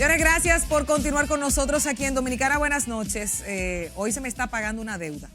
Señores, gracias por continuar con nosotros aquí en Dominicana. Buenas noches. Hoy se me está pagando una deuda.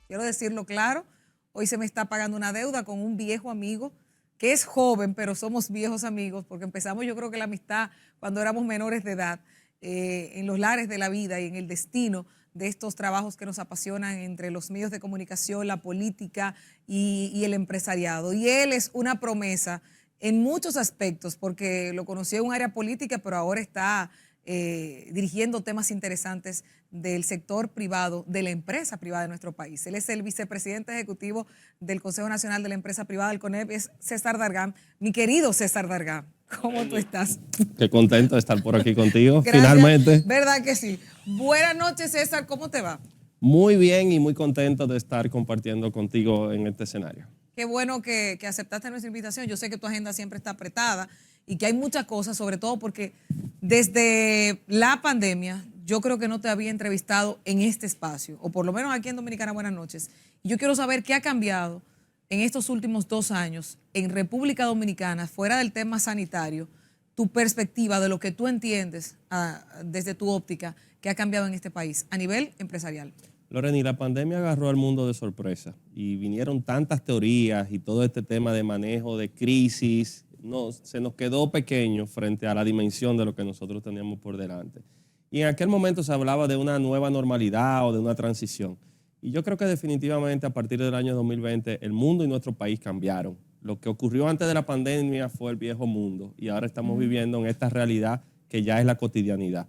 Quiero decirlo claro, hoy se me está pagando una deuda con un viejo amigo que es joven, pero somos viejos amigos porque empezamos, yo creo que la amistad cuando éramos menores de edad, en los lares de la vida y en el destino de estos trabajos que nos apasionan entre los medios de comunicación, la política y el empresariado. Y él es una promesa en muchos aspectos, porque lo conocí en un área política, pero ahora está dirigiendo temas interesantes del sector privado, de la empresa privada de nuestro país. Él es el vicepresidente ejecutivo del Consejo Nacional de la Empresa Privada del CONEP, es César Dargán. Mi querido César Dargán, ¿cómo tú estás? Qué contento de estar por aquí contigo, Gracias, finalmente. ¿verdad que sí? Buenas noches, César, ¿cómo te va? Muy bien y muy contento de estar compartiendo contigo en este escenario. Qué bueno que aceptaste nuestra invitación. Yo sé que tu agenda siempre está apretada y que hay muchas cosas, sobre todo porque desde la pandemia yo creo que no te había entrevistado en este espacio, o por lo menos aquí en Dominicana Buenas Noches. Y yo quiero saber qué ha cambiado en estos últimos 2 años en República Dominicana, fuera del tema sanitario, tu perspectiva de lo que tú entiendes desde tu óptica que ha cambiado en este país a nivel empresarial. Loreni, la pandemia agarró al mundo de sorpresa y vinieron tantas teorías y todo este tema de manejo de crisis, se nos quedó pequeño frente a la dimensión de lo que nosotros teníamos por delante. Y en aquel momento se hablaba de una nueva normalidad o de una transición. Y yo creo que definitivamente a partir del año 2020 el mundo y nuestro país cambiaron. Lo que ocurrió antes de la pandemia fue el viejo mundo y ahora estamos viviendo en esta realidad que ya es la cotidianidad.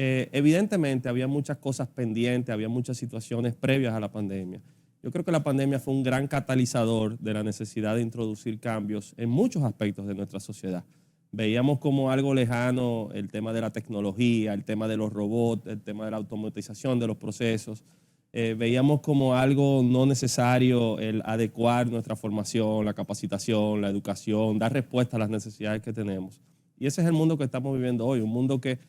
Evidentemente había muchas cosas pendientes, había muchas situaciones previas a la pandemia. Yo creo que la pandemia fue un gran catalizador de la necesidad de introducir cambios en muchos aspectos de nuestra sociedad. Veíamos como algo lejano el tema de la tecnología, el tema de los robots, el tema de la automatización de los procesos. Veíamos como algo no necesario el adecuar nuestra formación, la capacitación, la educación, dar respuesta a las necesidades que tenemos. Y ese es el mundo que estamos viviendo hoy, un mundo que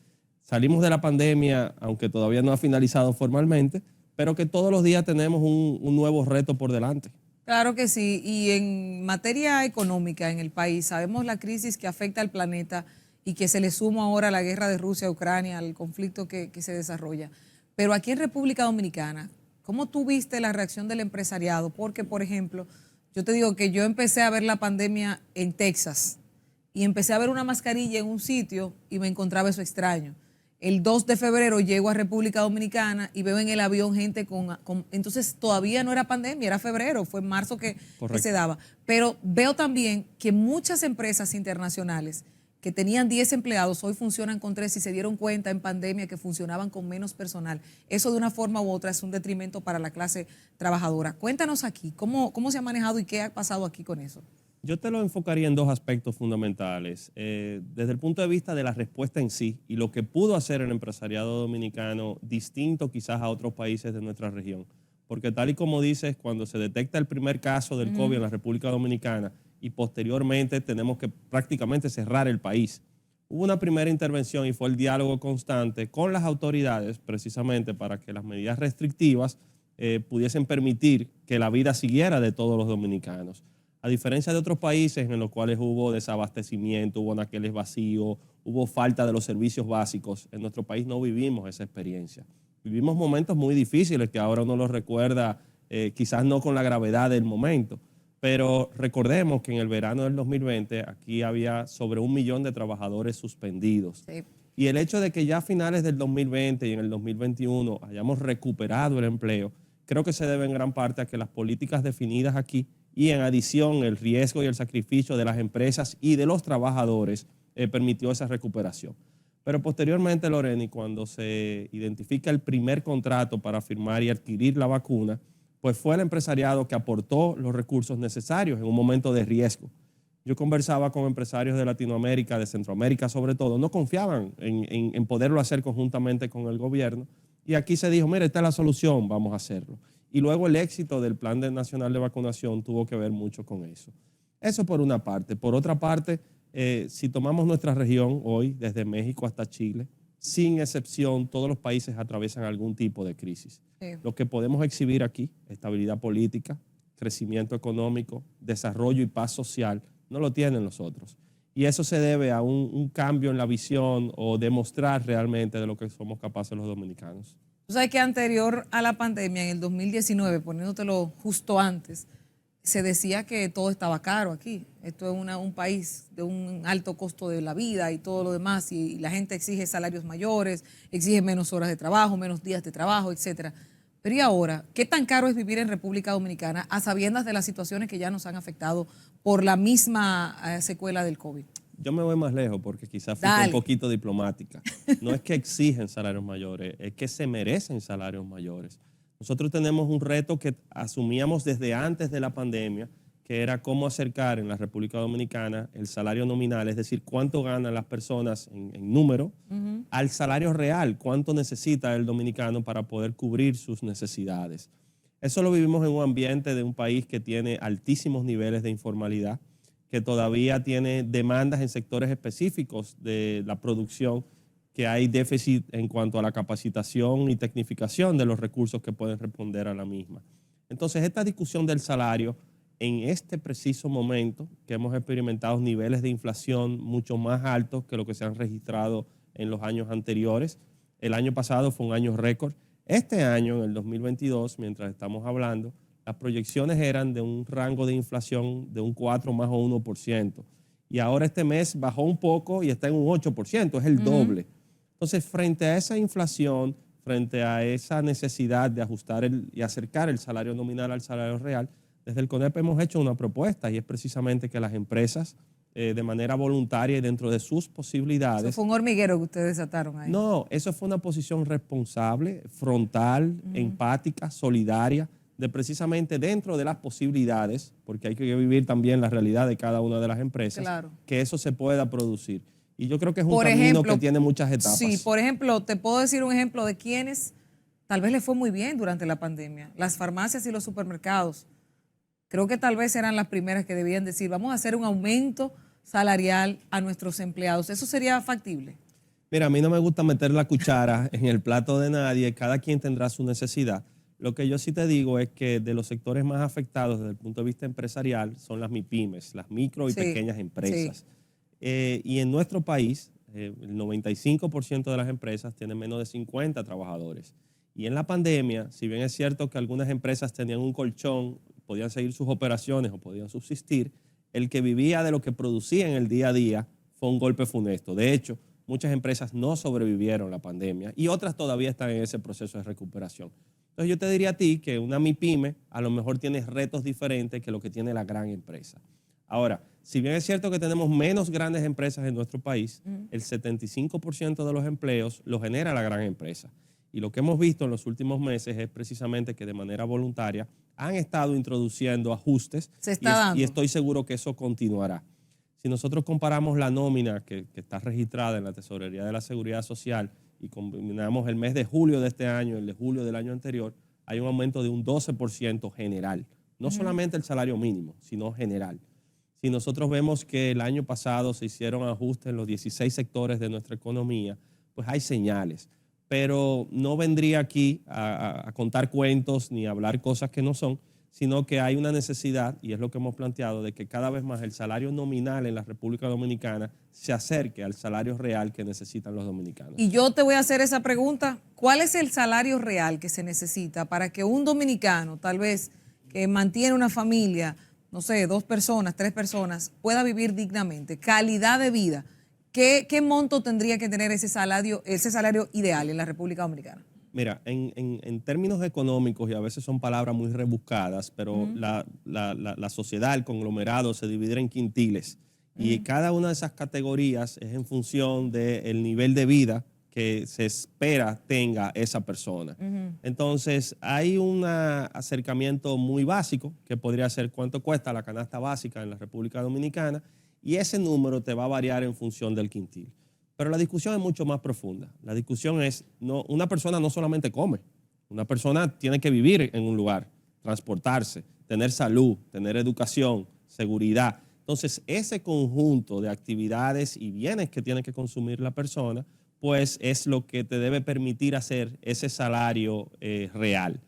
salimos de la pandemia, aunque todavía no ha finalizado formalmente, pero que todos los días tenemos un nuevo reto por delante. Claro que sí, y en materia económica en el país sabemos la crisis que afecta al planeta y que se le suma ahora a la guerra de Rusia a Ucrania, al conflicto que se desarrolla. Pero aquí en República Dominicana, ¿cómo tú viste la reacción del empresariado? Porque, por ejemplo, yo te digo que yo empecé a ver la pandemia en Texas y empecé a ver una mascarilla en un sitio y me encontraba eso extraño. El 2 de febrero llego a República Dominicana y veo en el avión gente entonces todavía no era pandemia, era febrero, fue en marzo que se daba. Pero veo también que muchas empresas internacionales que tenían 10 empleados hoy funcionan con 3 y se dieron cuenta en pandemia que funcionaban con menos personal. Eso de una forma u otra es un detrimento para la clase trabajadora. Cuéntanos aquí, ¿cómo se ha manejado y qué ha pasado aquí con eso? Yo te lo enfocaría en 2 aspectos fundamentales. Desde el punto de vista de la respuesta en sí y lo que pudo hacer el empresariado dominicano distinto quizás a otros países de nuestra región. Porque tal y como dices, cuando se detecta el primer caso del COVID en la República Dominicana y posteriormente tenemos que prácticamente cerrar el país, hubo una primera intervención y fue el diálogo constante con las autoridades precisamente para que las medidas restrictivas pudiesen permitir que la vida siguiera de todos los dominicanos. A diferencia de otros países en los cuales hubo desabastecimiento, hubo anaqueles vacíos, hubo falta de los servicios básicos, en nuestro país no vivimos esa experiencia. Vivimos momentos muy difíciles que ahora uno los recuerda, quizás no con la gravedad del momento, pero recordemos que en el verano del 2020 aquí había sobre 1 millón de trabajadores suspendidos. Sí. Y el hecho de que ya a finales del 2020 y en el 2021 hayamos recuperado el empleo, creo que se debe en gran parte a que las políticas definidas aquí y en adición el riesgo y el sacrificio de las empresas y de los trabajadores permitió esa recuperación. Pero posteriormente, Loreni, cuando se identifica el primer contrato para firmar y adquirir la vacuna, pues fue el empresariado que aportó los recursos necesarios en un momento de riesgo. Yo conversaba con empresarios de Latinoamérica, de Centroamérica sobre todo, no confiaban en poderlo hacer conjuntamente con el gobierno y aquí se dijo, mira, esta es la solución, vamos a hacerlo. Y luego el éxito del Plan Nacional de Vacunación tuvo que ver mucho con eso. Eso por una parte. Por otra parte, si tomamos nuestra región hoy, desde México hasta Chile, sin excepción, todos los países atraviesan algún tipo de crisis. Sí. Lo que podemos exhibir aquí, estabilidad política, crecimiento económico, desarrollo y paz social, no lo tienen los otros. Y eso se debe a un cambio en la visión o demostrar realmente de lo que somos capaces los dominicanos. Tú sabes que anterior a la pandemia, en el 2019, poniéndotelo justo antes, se decía que todo estaba caro aquí. Esto es un país de un alto costo de la vida y todo lo demás, y la gente exige salarios mayores, exige menos horas de trabajo, menos días de trabajo, etcétera. Pero ¿y ahora? ¿Qué tan caro es vivir en República Dominicana a sabiendas de las situaciones que ya nos han afectado por la misma secuela del COVID? Yo me voy más lejos porque quizás fui un poquito diplomática. No es que exigen salarios mayores, es que se merecen salarios mayores. Nosotros tenemos un reto que asumíamos desde antes de la pandemia, que era cómo acercar en la República Dominicana el salario nominal, es decir, cuánto ganan las personas en número, al salario real, cuánto necesita el dominicano para poder cubrir sus necesidades. Eso lo vivimos en un ambiente de un país que tiene altísimos niveles de informalidad, que todavía tiene demandas en sectores específicos de la producción, que hay déficit en cuanto a la capacitación y tecnificación de los recursos que pueden responder a la misma. Entonces, esta discusión del salario, en este preciso momento, que hemos experimentado niveles de inflación mucho más altos que lo que se han registrado en los años anteriores. El año pasado fue un año récord. Este año, en el 2022, mientras estamos hablando, las proyecciones eran de un rango de inflación de un 4 más o 1%. Y ahora este mes bajó un poco y está en un 8%, es el doble. Entonces, frente a esa inflación, frente a esa necesidad de ajustar y acercar el salario nominal al salario real, desde el CONEP hemos hecho una propuesta y es precisamente que las empresas, de manera voluntaria y dentro de sus posibilidades... Eso fue un hormiguero que ustedes desataron ahí. No, eso fue una posición responsable, frontal, empática, solidaria, de precisamente dentro de las posibilidades, porque hay que vivir también la realidad de cada una de las empresas, claro, que eso se pueda producir. Y yo creo que es un camino que tiene muchas etapas. Sí, por ejemplo, te puedo decir un ejemplo de quienes tal vez les fue muy bien durante la pandemia. Las farmacias y los supermercados. Creo que tal vez eran las primeras que debían decir, vamos a hacer un aumento salarial a nuestros empleados. ¿Eso sería factible? Mira, a mí no me gusta meter la cuchara en el plato de nadie, cada quien tendrá su necesidad. Lo que yo sí te digo es que de los sectores más afectados desde el punto de vista empresarial son las MIPYMES, las micro y pequeñas empresas. Y en nuestro país, el 95% de las empresas tienen menos de 50 trabajadores. Y en la pandemia, si bien es cierto que algunas empresas tenían un colchón, podían seguir sus operaciones o podían subsistir, el que vivía de lo que producía en el día a día fue un golpe funesto. De hecho, muchas empresas no sobrevivieron la pandemia y otras todavía están en ese proceso de recuperación. Entonces yo te diría a ti que una MIPYME a lo mejor tiene retos diferentes que lo que tiene la gran empresa. Ahora, si bien es cierto que tenemos menos grandes empresas en nuestro país, el 75% de los empleos lo genera la gran empresa. Y lo que hemos visto en los últimos meses es precisamente que de manera voluntaria han estado introduciendo ajustes y estoy seguro que eso continuará. Si nosotros comparamos la nómina que está registrada en la Tesorería de la Seguridad Social y combinamos el mes de julio de este año y el de julio del año anterior, hay un aumento de un 12% general. No solamente el salario mínimo, sino general. Si nosotros vemos que el año pasado se hicieron ajustes en los 16 sectores de nuestra economía, pues hay señales. Pero no vendría aquí a contar cuentos ni a hablar cosas que no son, sino que hay una necesidad, y es lo que hemos planteado, de que cada vez más el salario nominal en la República Dominicana se acerque al salario real que necesitan los dominicanos. Y yo te voy a hacer esa pregunta. ¿Cuál es el salario real que se necesita para que un dominicano, tal vez que mantiene una familia, no sé, 2 personas, 3 personas, pueda vivir dignamente? Calidad de vida. ¿Qué monto tendría que tener ese salario ideal en la República Dominicana? Mira, en términos económicos, y a veces son palabras muy rebuscadas, pero la sociedad, el conglomerado, se divide en quintiles. Y cada una de esas categorías es en función del nivel de vida que se espera tenga esa persona. Entonces, hay un acercamiento muy básico, que podría ser cuánto cuesta la canasta básica en la República Dominicana, y ese número te va a variar en función del quintil. Pero la discusión es mucho más profunda. La discusión es, una persona no solamente come, una persona tiene que vivir en un lugar, transportarse, tener salud, tener educación, seguridad. Entonces, ese conjunto de actividades y bienes que tiene que consumir la persona, pues es lo que te debe permitir hacer ese salario real.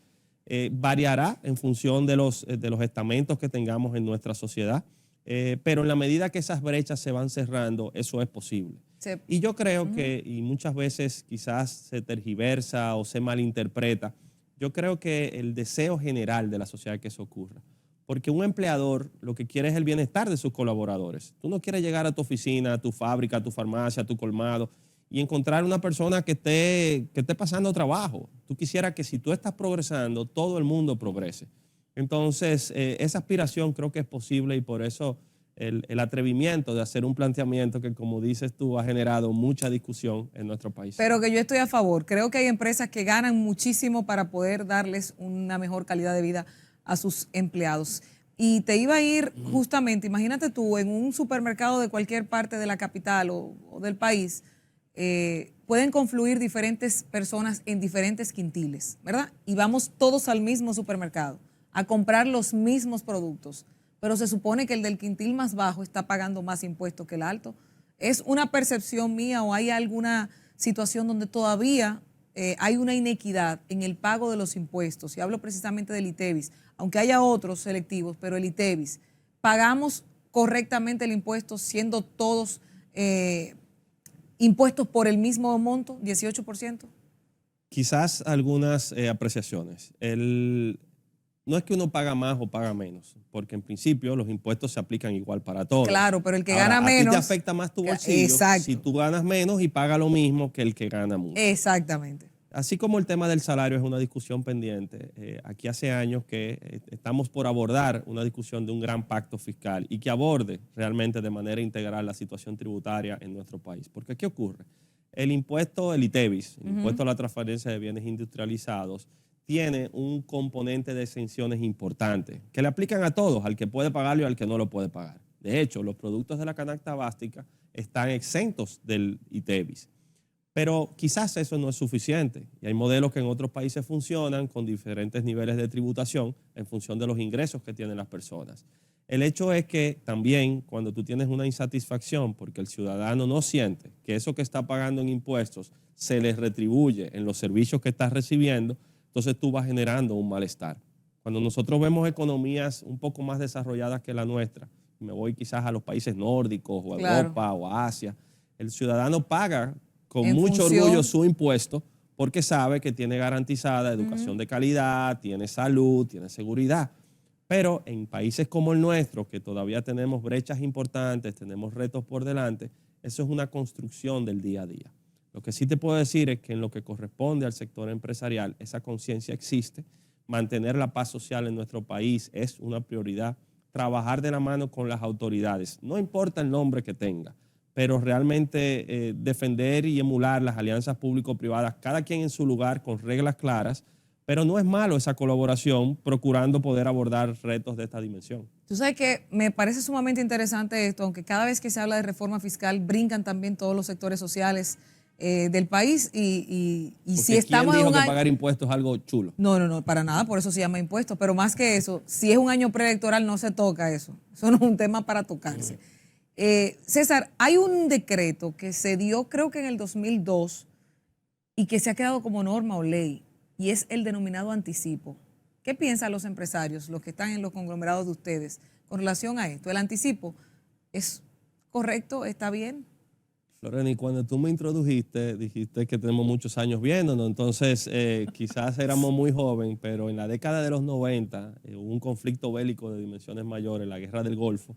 Variará en función de los estamentos que tengamos en nuestra sociedad. pero en la medida que esas brechas se van cerrando, eso es posible. Sí. Y yo creo que, y muchas veces quizás se tergiversa o se malinterpreta, yo creo que el deseo general de la sociedad es que eso ocurra. Porque un empleador lo que quiere es el bienestar de sus colaboradores. Tú no quieres llegar a tu oficina, a tu fábrica, a tu farmacia, a tu colmado y encontrar una persona que esté pasando trabajo. Tú quisieras que si tú estás progresando, todo el mundo progrese. Entonces, esa aspiración creo que es posible y por eso el atrevimiento de hacer un planteamiento que, como dices tú, ha generado mucha discusión en nuestro país. Pero que yo estoy a favor. Creo que hay empresas que ganan muchísimo para poder darles una mejor calidad de vida a sus empleados. Y te iba a ir justamente, imagínate tú, en un supermercado de cualquier parte de la capital o del país, pueden confluir diferentes personas en diferentes quintiles, ¿verdad? Y vamos todos al mismo supermercado a comprar los mismos productos, pero se supone que el del quintil más bajo está pagando más impuestos que el alto. ¿Es una percepción mía o hay alguna situación donde todavía hay una inequidad en el pago de los impuestos? Y hablo precisamente del ITEVIS, aunque haya otros selectivos, pero el ITEVIS, ¿pagamos correctamente el impuesto siendo todos impuestos por el mismo monto, 18%? Quizás algunas apreciaciones. No es que uno paga más o paga menos, porque en principio los impuestos se aplican igual para todos. Claro, pero el que Ahora, gana menos... a ti te afecta más tu bolsillo. Exacto. Si tú ganas menos y paga lo mismo que el que gana mucho. Exactamente. Así como el tema del salario es una discusión pendiente, aquí hace años que estamos por abordar una discusión de un gran pacto fiscal y que aborde realmente de manera integral la situación tributaria en nuestro país. Porque ¿qué ocurre? El impuesto, el ITEVIS, el impuesto a la transferencia de bienes industrializados, tiene un componente de exenciones importante que le aplican a todos, al que puede pagarlo y al que no lo puede pagar. De hecho, los productos de la canasta básica están exentos del ITEVIS. Pero quizás eso no es suficiente y hay modelos que en otros países funcionan con diferentes niveles de tributación en función de los ingresos que tienen las personas. El hecho es que también cuando tú tienes una insatisfacción porque el ciudadano no siente que eso que está pagando en impuestos se les retribuye en los servicios que está recibiendo, entonces tú vas generando un malestar. Cuando nosotros vemos economías un poco más desarrolladas que la nuestra, me voy quizás a los países nórdicos o a Europa o a Asia, el ciudadano paga con mucho orgullo su impuesto porque sabe que tiene garantizada educación de calidad, tiene salud, tiene seguridad. Pero en países como el nuestro, que todavía tenemos brechas importantes, tenemos retos por delante, eso es una construcción del día a día. Lo que sí te puedo decir es que en lo que corresponde al sector empresarial, esa conciencia existe. Mantener la paz social en nuestro país es una prioridad. Trabajar de la mano con las autoridades, no importa el nombre que tenga, pero realmente defender y emular las alianzas público-privadas, cada quien en su lugar, con reglas claras, pero no es malo esa colaboración procurando poder abordar retos de esta dimensión. Tú sabes que me parece sumamente interesante esto, aunque cada vez que se habla de reforma fiscal brincan también todos los sectores sociales del país y si estamos ¿quién dijo en un que pagar impuestos es algo chulo? No, para nada, por eso se llama impuesto, pero más que eso, si es un año preelectoral no se toca eso, eso no es un tema para tocarse. César, hay un decreto que se dio creo que en el 2002 y que se ha quedado como norma o ley y es el denominado anticipo. ¿Qué piensan los empresarios, los que están en los conglomerados de ustedes, con relación a esto? ¿El anticipo es correcto? ¿Está bien? Lorena, y cuando tú me introdujiste, dijiste que tenemos muchos años viéndonos, entonces quizás éramos muy jóvenes, pero en la década de los 90 hubo un conflicto bélico de dimensiones mayores, la Guerra del Golfo,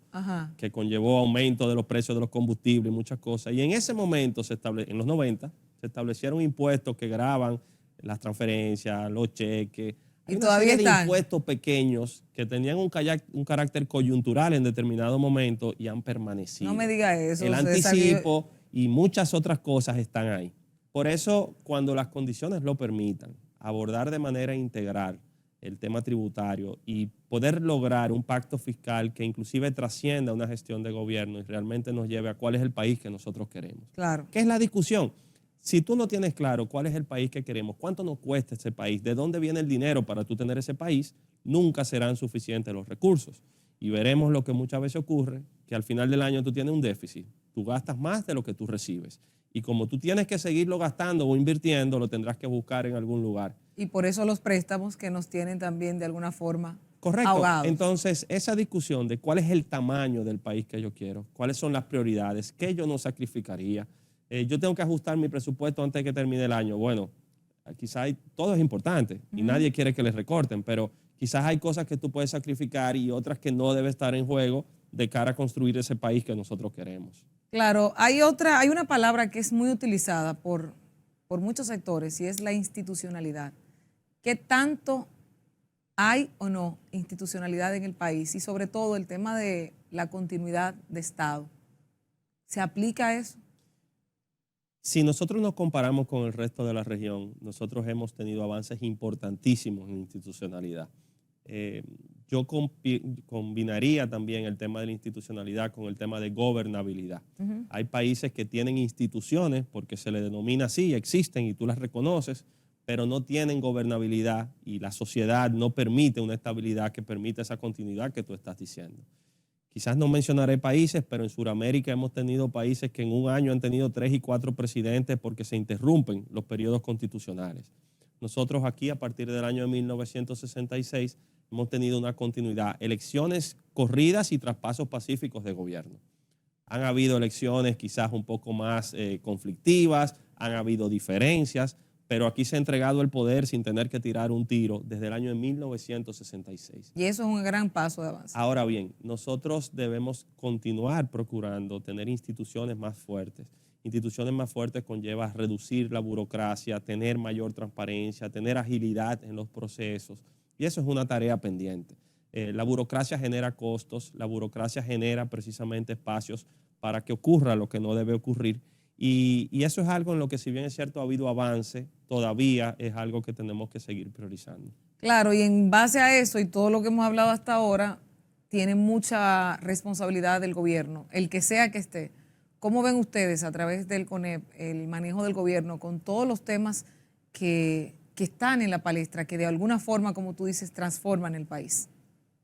que conllevó aumento de los precios de los combustibles y muchas cosas. Y en ese momento, en los 90, se establecieron impuestos que graban las transferencias, los cheques. Y todavía serie de están impuestos pequeños que tenían un carácter coyuntural en determinado momento y han permanecido. No me diga eso. El anticipo y muchas otras cosas están ahí. Por eso, cuando las condiciones lo permitan, abordar de manera integral el tema tributario y poder lograr un pacto fiscal que inclusive trascienda una gestión de gobierno y realmente nos lleve a cuál es el país que nosotros queremos. Claro. ¿Qué es la discusión? Si tú no tienes claro cuál es el país que queremos, cuánto nos cuesta ese país, de dónde viene el dinero para tú tener ese país, nunca serán suficientes los recursos. Y veremos lo que muchas veces ocurre, que al final del año tú tienes un déficit, tú gastas más de lo que tú recibes. Y como tú tienes que seguirlo gastando o invirtiendo, lo tendrás que buscar en algún lugar. Y por eso los préstamos que nos tienen también de alguna forma Correcto. ahogados. Entonces, esa discusión de cuál es el tamaño del país que yo quiero, cuáles son las prioridades, qué yo no sacrificaría. Yo tengo que ajustar mi presupuesto antes de que termine el año. Bueno, quizás todo es importante y nadie quiere que les recorten, pero quizás hay cosas que tú puedes sacrificar y otras que no deben estar en juego de cara a construir ese país que nosotros queremos. Claro, hay una palabra que es muy utilizada por muchos sectores y es la institucionalidad. ¿Qué tanto hay o no institucionalidad en el país? Y sobre todo el tema de la continuidad de Estado. ¿Se aplica eso? Si nosotros nos comparamos con el resto de la región, nosotros hemos tenido avances importantísimos en institucionalidad. Yo combinaría también el tema de la institucionalidad con el tema de gobernabilidad. Hay países que tienen instituciones, porque se les denomina así, existen y tú las reconoces, pero no tienen gobernabilidad y la sociedad no permite una estabilidad que permita esa continuidad que tú estás diciendo. Quizás no mencionaré países, pero en Sudamérica hemos tenido países que en un año han tenido 3 y 4 presidentes porque se interrumpen los periodos constitucionales. Nosotros aquí, a partir del año de 1966, hemos tenido una continuidad, elecciones corridas y traspasos pacíficos de gobierno. Han habido elecciones quizás un poco más conflictivas, han habido diferencias, pero aquí se ha entregado el poder sin tener que tirar un tiro desde el año de 1966. Y eso es un gran paso de avance. Ahora bien, nosotros debemos continuar procurando tener instituciones más fuertes. Instituciones más fuertes conlleva reducir la burocracia, tener mayor transparencia, tener agilidad en los procesos. Y eso es una tarea pendiente. La burocracia genera costos, la burocracia genera precisamente espacios para que ocurra lo que no debe ocurrir. Y eso es algo en lo que, si bien es cierto, ha habido avance, todavía es algo que tenemos que seguir priorizando. Claro, y en base a eso y todo lo que hemos hablado hasta ahora, tiene mucha responsabilidad del gobierno, el que sea que esté. ¿Cómo ven ustedes a través del CONEP el manejo del gobierno con todos los temas que están en la palestra, que de alguna forma, como tú dices, transforman el país?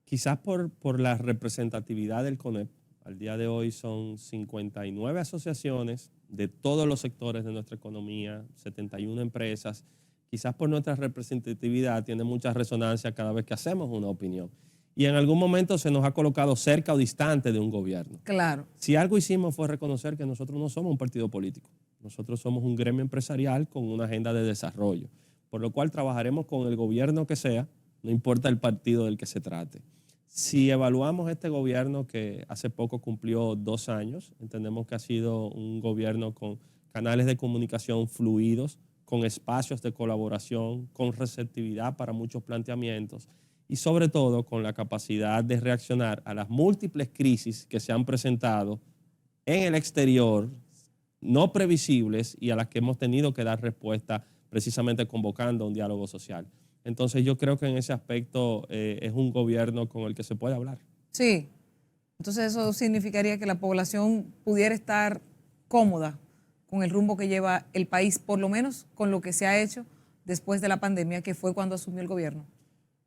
Quizás por la representatividad del CONEP, al día de hoy son 59 asociaciones de todos los sectores de nuestra economía, 71 empresas. Quizás por nuestra representatividad tiene mucha resonancia cada vez que hacemos una opinión. Y en algún momento se nos ha colocado cerca o distante de un gobierno. Claro. Si algo hicimos fue reconocer que nosotros no somos un partido político. Nosotros somos un gremio empresarial con una agenda de desarrollo, por lo cual trabajaremos con el gobierno que sea, no importa el partido del que se trate. Si evaluamos este gobierno que hace poco cumplió 2 años, entendemos que ha sido un gobierno con canales de comunicación fluidos, con espacios de colaboración, con receptividad para muchos planteamientos y sobre todo con la capacidad de reaccionar a las múltiples crisis que se han presentado en el exterior, no previsibles y a las que hemos tenido que dar respuesta precisamente convocando un diálogo social. Entonces yo creo que en ese aspecto es un gobierno con el que se puede hablar. Sí. Entonces eso significaría que la población pudiera estar cómoda con el rumbo que lleva el país, por lo menos con lo que se ha hecho después de la pandemia, que fue cuando asumió el gobierno.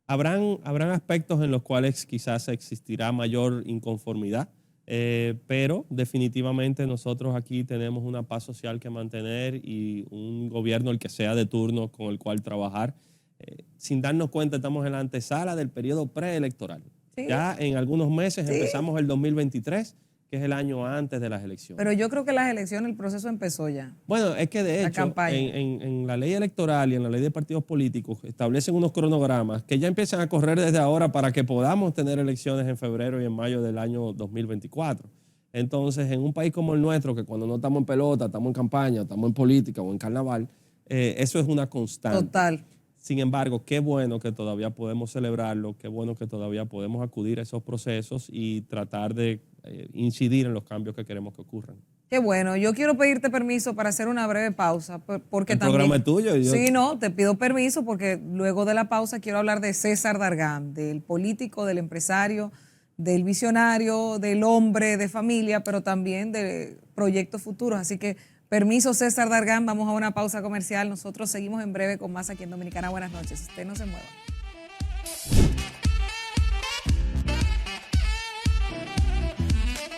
Habrán aspectos en los cuales quizás existirá mayor inconformidad, pero definitivamente nosotros aquí tenemos una paz social que mantener y un gobierno, el que sea de turno, con el cual trabajar. Sin darnos cuenta, estamos en la antesala del periodo preelectoral. Sí. Ya en algunos meses empezamos el 2023, que es el año antes de las elecciones. Pero yo creo que las elecciones, el proceso empezó ya. Bueno, es que de hecho, en la ley electoral y en la ley de partidos políticos establecen unos cronogramas que ya empiezan a correr desde ahora para que podamos tener elecciones en febrero y en mayo del año 2024. Entonces, en un país como el nuestro, que cuando no estamos en pelota, estamos en campaña, estamos en política o en carnaval, eso es una constante. Total. Sin embargo, qué bueno que todavía podemos celebrarlo, qué bueno que todavía podemos acudir a esos procesos y tratar de incidir en los cambios que queremos que ocurran. Qué bueno. Yo quiero pedirte permiso para hacer una breve pausa. Porque el programa es tuyo. Sí, no, te pido permiso porque luego de la pausa quiero hablar de César Dargán, del político, del empresario, del visionario, del hombre de familia, pero también de proyectos futuros. Así que permiso, César Dargán, vamos a una pausa comercial. Nosotros seguimos en breve con más aquí en Dominicana. Buenas noches. Usted no se mueva.